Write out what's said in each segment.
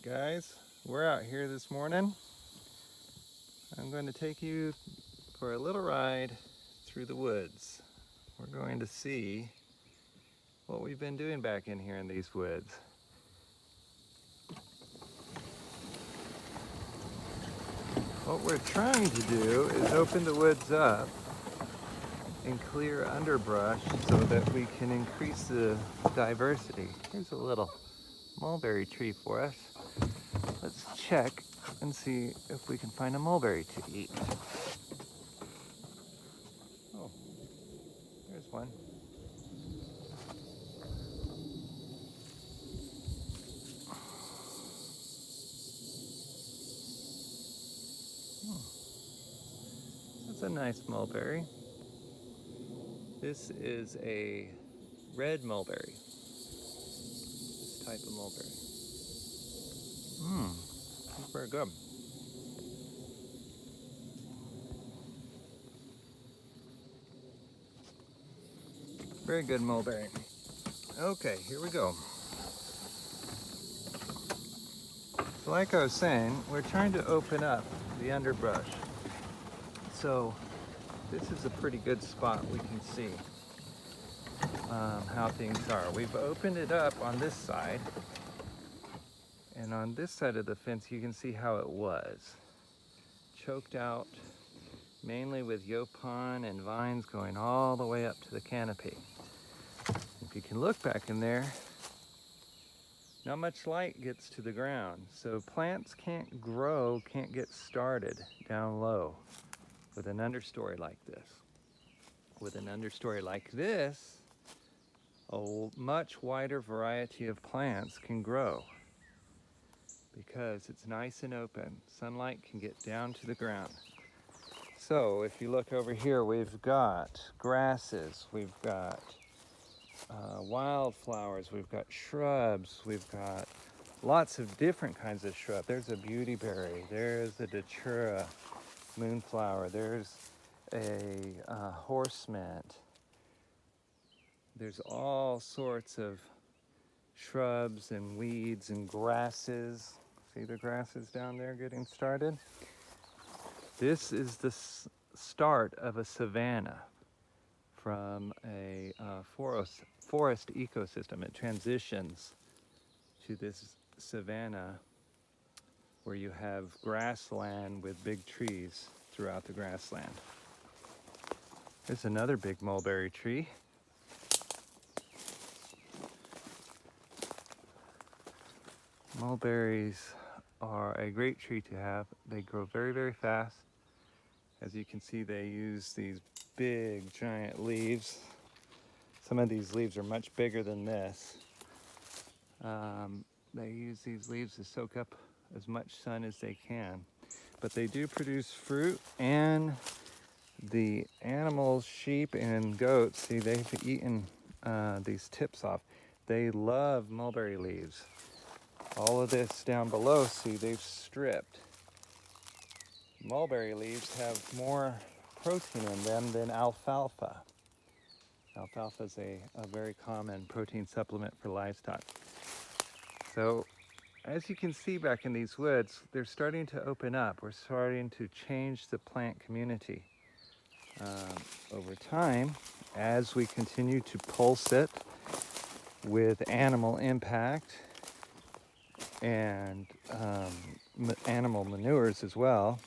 Alright guys, we're out here this morning. I'm going to take you for a little ride through the woods. We're going to see what we've been doing back in here in these woods. What we're trying to do is open the woods up and clear underbrush so that we can increase the diversity. Here's a little mulberry tree for us. Let's check and see if we can find a mulberry to eat. Oh, there's one. That's a nice mulberry. This is a red mulberry. This type of mulberry. That's very good. Very good mulberry. Okay, here we go. So like I was saying, we're trying to open up the underbrush. So this is a pretty good spot. We can see how things are. We've opened it up on this side. And on this side of the fence, you can see how it was. Choked out mainly with yopon and vines going all the way up to the canopy. If you can look back in there, not much light gets to the ground. So plants can't grow, can't get started down low with an understory like this. With an understory like this, a much wider variety of plants can grow because it's nice and open. Sunlight can get down to the ground. So if you look over here, we've got grasses, we've got wildflowers, we've got shrubs, we've got lots of different kinds of shrub. There's a beautyberry, there's a datura moonflower, there's a horse mint. There's all sorts of shrubs and weeds and grasses. See the grasses down there getting started? This is the start of a savanna from a forest ecosystem. It transitions to this savanna where you have grassland with big trees throughout the grassland. There's another big mulberry tree. Mulberries are a great tree to have. They grow very, very fast. As you can see, they use these big, giant leaves. Some of these leaves are much bigger than this. They use these leaves to soak up as much sun as they can. But they do produce fruit, and the animals, sheep and goats, see, they've eaten these tips off. They love mulberry leaves. All of this down below, see, they've stripped. Mulberry leaves have more protein in them than alfalfa. Alfalfa is a very common protein supplement for livestock. So as you can see back in these woods, they're starting to open up. We're starting to change the plant community. Over time, as we continue to pulse it with animal impact and animal manures as well,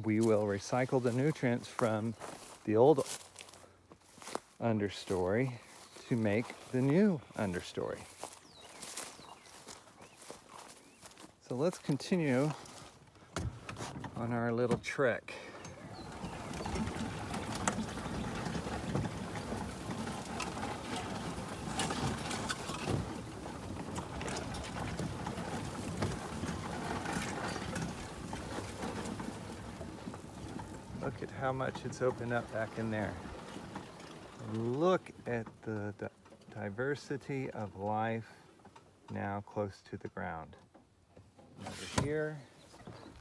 we will recycle the nutrients from the old understory to make the new understory. So let's continue on our little trek. Look at how much it's opened up back in there. Look at the diversity of life now close to the ground. Over here,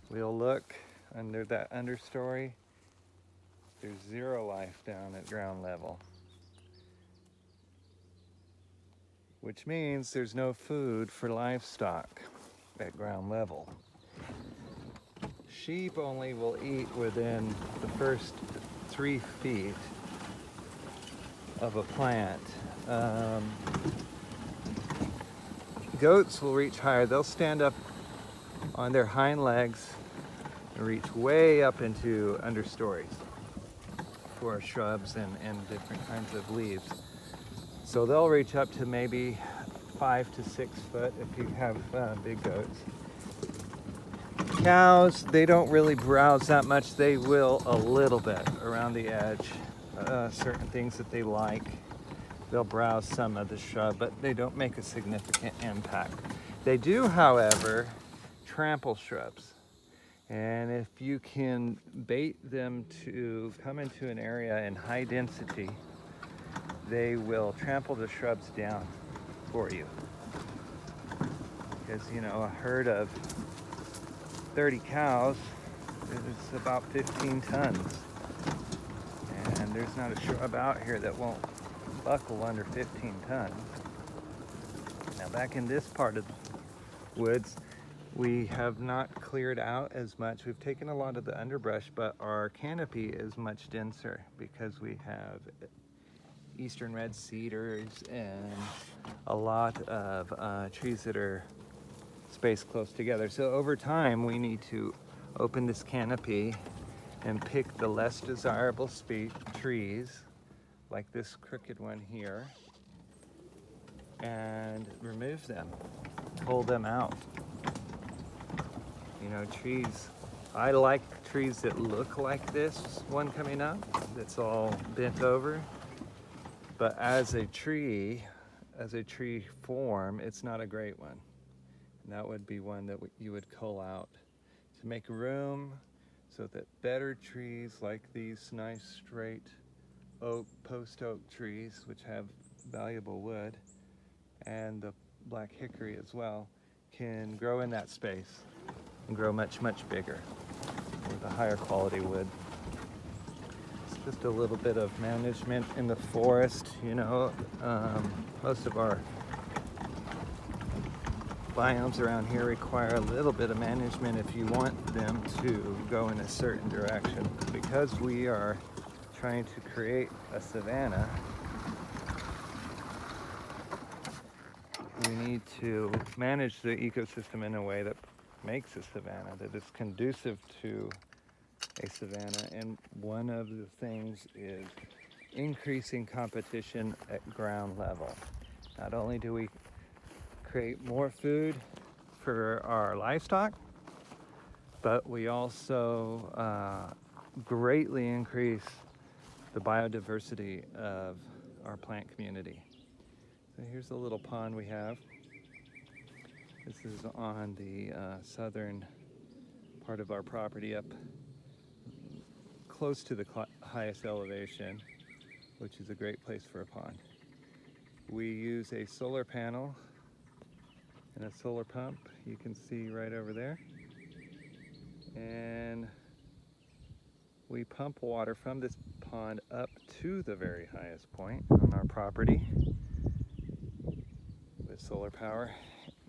we'll look under that understory. There's zero life down at ground level, which means there's no food for livestock. at ground level. Sheep only will eat within the first 3 feet of a plant. Goats will reach higher. They'll stand up on their hind legs and reach way up into understories for shrubs and different kinds of leaves. So they'll reach up to maybe 5 to 6 foot if you have big goats. Cows, they don't really browse that much. They will a little bit around the edge. Certain things that they like, they'll browse some of the shrub, but they don't make a significant impact. They do, however, trample shrubs. And if you can bait them to come into an area in high density, they will trample the shrubs down for you. Because, you know, a herd of 30 cows is about 15 tons. And there's not a shrub out here that won't buckle under 15 tons. Now back in this part of the woods, we have not cleared out as much. We've taken a lot of the underbrush, but our canopy is much denser because we have eastern red cedars and a lot of trees that are spaced close together. So over time, we need to open this canopy and pick the less desirable trees, like this crooked one here, and remove them, pull them out. You know, trees, I like trees that look like this one coming up, that's all bent over, but as a tree form, it's not a great one. And that would be one that you would cull out to make room so that better trees like these nice straight oak, post oak trees, which have valuable wood, and the black hickory as well, can grow in that space and grow much, much bigger with a higher quality wood. It's just a little bit of management in the forest, you know. Most of our biomes around here require a little bit of management if you want them to go in a certain direction. Because we are trying to create a savanna, we need to manage the ecosystem in a way that makes a savanna, that is conducive to a savanna. And one of the things is increasing competition at ground level. Not only do we create more food for our livestock, but we also greatly increase the biodiversity of our plant community. So here's a little pond we have. This is on the southern part of our property, up close to the highest elevation, which is a great place for a pond. We use a solar panel and a solar pump, you can see right over there. And we pump water from this pond up to the very highest point on our property with solar power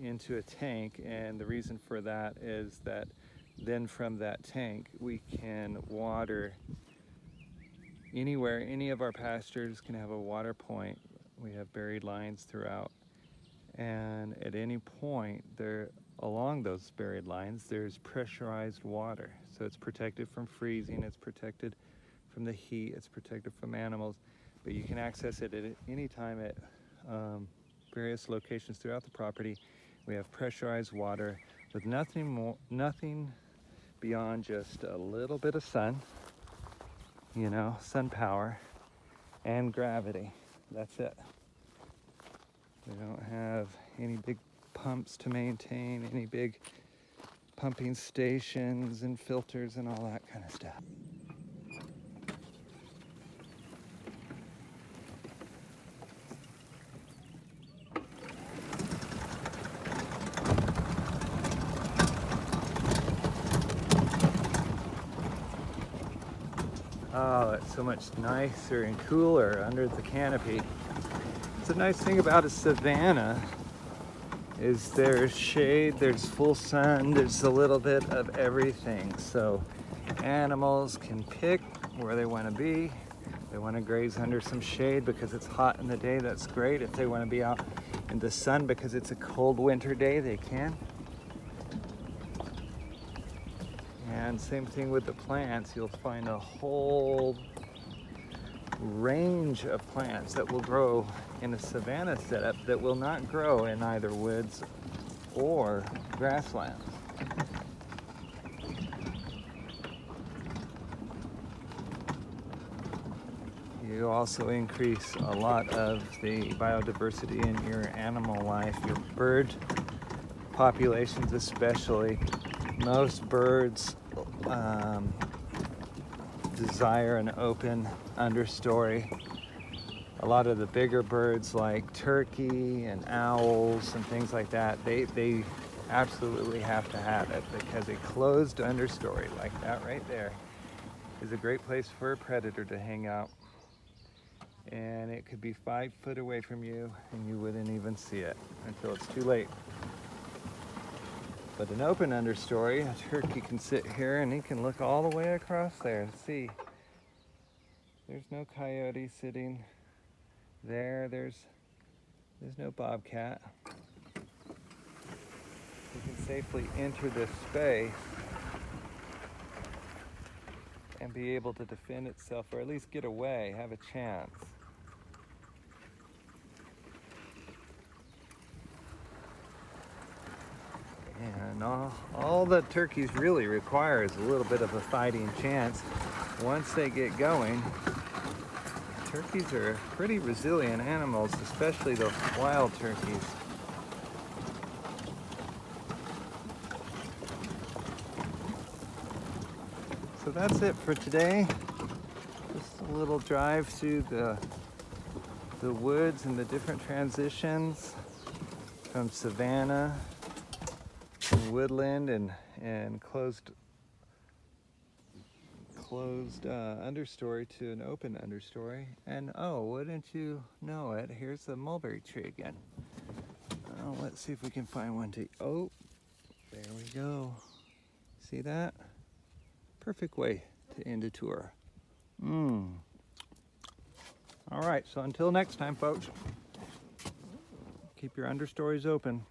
into a tank. And the reason for that is that then from that tank we can water anywhere. Any of our pastures can have a water point. We have buried lines throughout, and at any point there along those buried lines there's pressurized water, so it's protected from freezing, it's protected from the heat, it's protected from animals, but you can access it at any time at various locations throughout the property. We have pressurized water with nothing beyond just a little bit of sun, you know, sun power and gravity. That's it. We don't have any big pumps to maintain, any big pumping stations and filters and all that kind of stuff. Oh, it's so much nicer and cooler under the canopy. It's a nice thing about a savanna is there's shade, there's full sun, there's a little bit of everything. So animals can pick where they want to be. They want to graze under some shade because it's hot in the day, that's great. If they want to be out in the sun because it's a cold winter day, they can. And same thing with the plants. You'll find a whole range of plants that will grow in a savanna setup that will not grow in either woods or grasslands. You also increase a lot of the biodiversity in your animal life, your bird populations especially. Most birds desire an open understory. A lot of the bigger birds like turkey and owls and things like that, they absolutely have to have it, because a closed understory like that right there is a great place for a predator to hang out. And it could be 5 foot away from you and you wouldn't even see it until it's too late. But an open understory, a turkey can sit here and he can look all the way across there and see. There's no coyote sitting there. There's no bobcat. He can safely enter this space and be able to defend itself, or at least get away, have a chance. And all the turkeys really require is a little bit of a fighting chance. Once they get going, turkeys are pretty resilient animals, especially the wild turkeys. So that's it for today. Just a little drive through the woods and the different transitions from savanna, woodland, and closed understory to an open understory. And oh, wouldn't you know it, here's the mulberry tree again. Oh, let's see if we can find one to, oh, there we go. See that? Perfect way to end a tour. All right, so until next time, folks, keep your understories open.